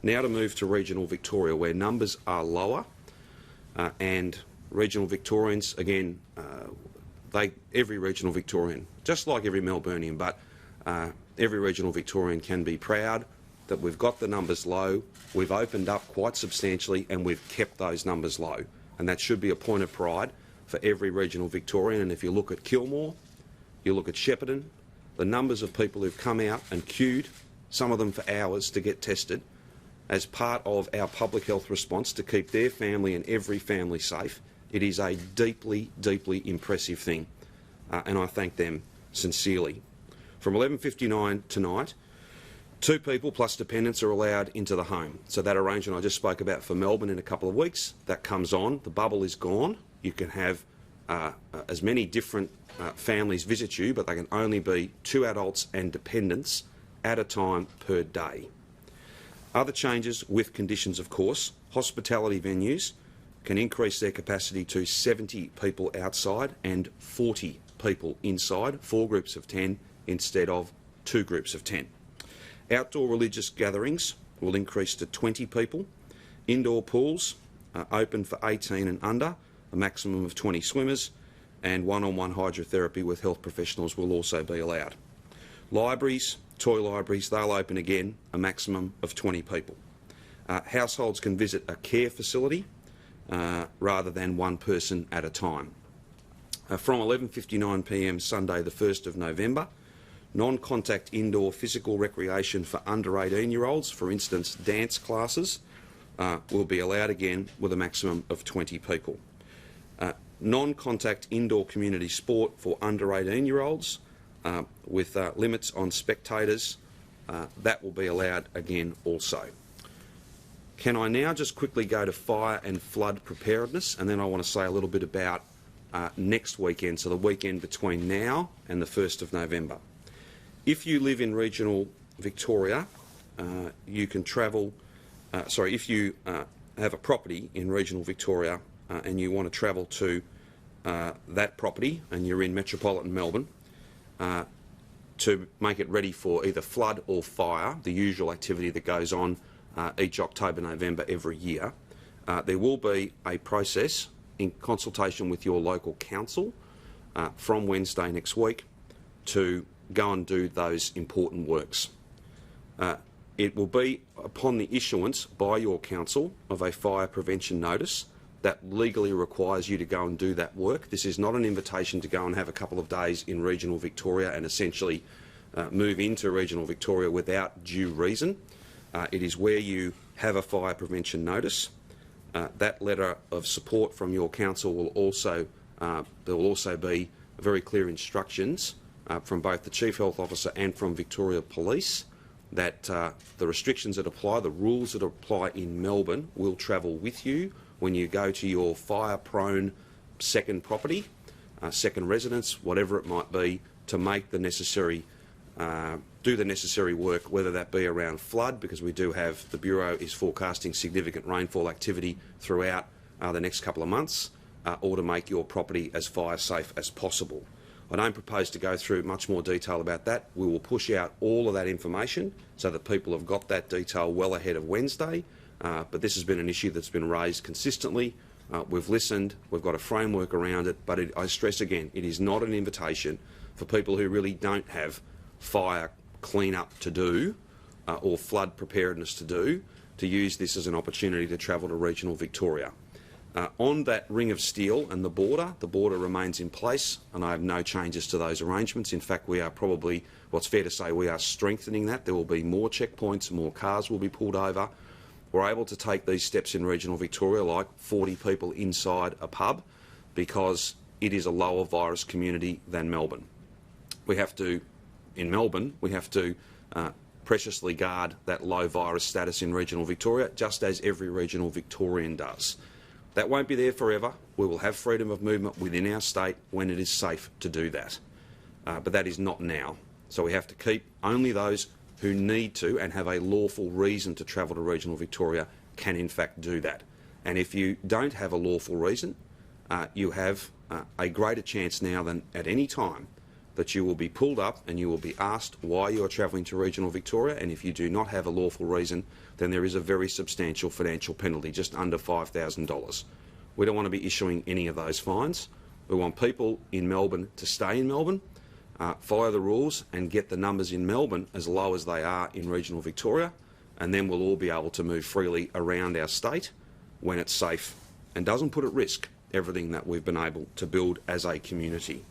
Now to move to regional Victoria, where numbers are lower, and regional Victorians, again, every regional Victorian, just like every Melburnian, but every regional Victorian can be proud that we've got the numbers low, we've opened up quite substantially, and we've kept those numbers low. And that should be a point of pride for every regional Victorian. And if you look at Kilmore, you look at Shepparton, the numbers of people who've come out and queued, some of them for hours, to get tested as part of our public health response to keep their family and every family safe, it is a deeply, deeply impressive thing. And I thank them sincerely. From 11:59 tonight, 2 people plus dependents are allowed into the home. So that arrangement I just spoke about for Melbourne in a couple of weeks, that comes on. The bubble is gone. You can have as many different families visit you, but they can only be 2 adults and dependents at a time per day. Other changes with conditions, of course. Hospitality venues can increase their capacity to 70 people outside and 40 people inside, 4 groups of 10 instead of 2 groups of 10. Outdoor religious gatherings will increase to 20 people. Indoor pools are open for 18 and under, a maximum of 20 swimmers, and one-on-one hydrotherapy with health professionals will also be allowed. Libraries, toy libraries, they'll open again, a maximum of 20 people. Households can visit a care facility rather than 1 person at a time. From 11:59 p.m. Sunday the 1st of November, non-contact indoor physical recreation for under 18-year-olds, for instance dance classes, will be allowed again with a maximum of 20 people. Non-contact indoor community sport for under 18-year-olds with limits on spectators, that will be allowed again also. Can I now just quickly go to fire and flood preparedness, and then I want to say a little bit about next weekend, so the weekend between now and the 1st of November. If you live in regional Victoria, you can travel, if you have a property in regional Victoria and you want to travel to that property and you're in metropolitan Melbourne, to make it ready for either flood or fire, the usual activity that goes on each October, November every year, there will be a process in consultation with your local council from Wednesday next week to go and do those important works. It will be upon the issuance by your council of a fire prevention notice that legally requires you to go and do that work. This is not an invitation to go and have a couple of days in regional Victoria and essentially move into regional Victoria without due reason. It is where you have a fire prevention notice. That letter of support from your council will also, there will also be very clear instructions from both the Chief Health Officer and from Victoria Police that the restrictions that apply, the rules that apply in Melbourne will travel with you when you go to your fire-prone second property, second residence, whatever it might be, to make the necessary, do the necessary work, whether that be around flood, because we do have, the Bureau is forecasting significant rainfall activity throughout the next couple of months, or to make your property as fire safe as possible. I don't propose to go through much more detail about that. We will push out all of that information so that people have got that detail well ahead of Wednesday. But this has been an issue that's been raised consistently. We've listened, we've got a framework around it, but I stress again, it is not an invitation for people who really don't have fire clean-up to do or flood preparedness to do, to use this as an opportunity to travel to regional Victoria. On that ring of steel and the border remains in place, and I have no changes to those arrangements. In fact, we are probably, well, it's fair to say we are strengthening that. There will be more checkpoints, more cars will be pulled over. We're able to take these steps in regional Victoria, like 40 people inside a pub, because it is a lower virus community than Melbourne. We have to, in Melbourne, we have to preciously guard that low virus status in regional Victoria, just as every regional Victorian does. That won't be there forever. We will have freedom of movement within our state when it is safe to do that. But that is not now. So we have to keep only those who need to and have a lawful reason to travel to regional Victoria can in fact do that. And if you don't have a lawful reason, you have a greater chance now than at any time that you will be pulled up and you will be asked why you are travelling to regional Victoria, and if you do not have a lawful reason, then there is a very substantial financial penalty, just under $5,000. We don't want to be issuing any of those fines. We want people in Melbourne to stay in Melbourne, follow the rules and get the numbers in Melbourne as low as they are in regional Victoria, and then we'll all be able to move freely around our state when it's safe and doesn't put at risk everything that we've been able to build as a community.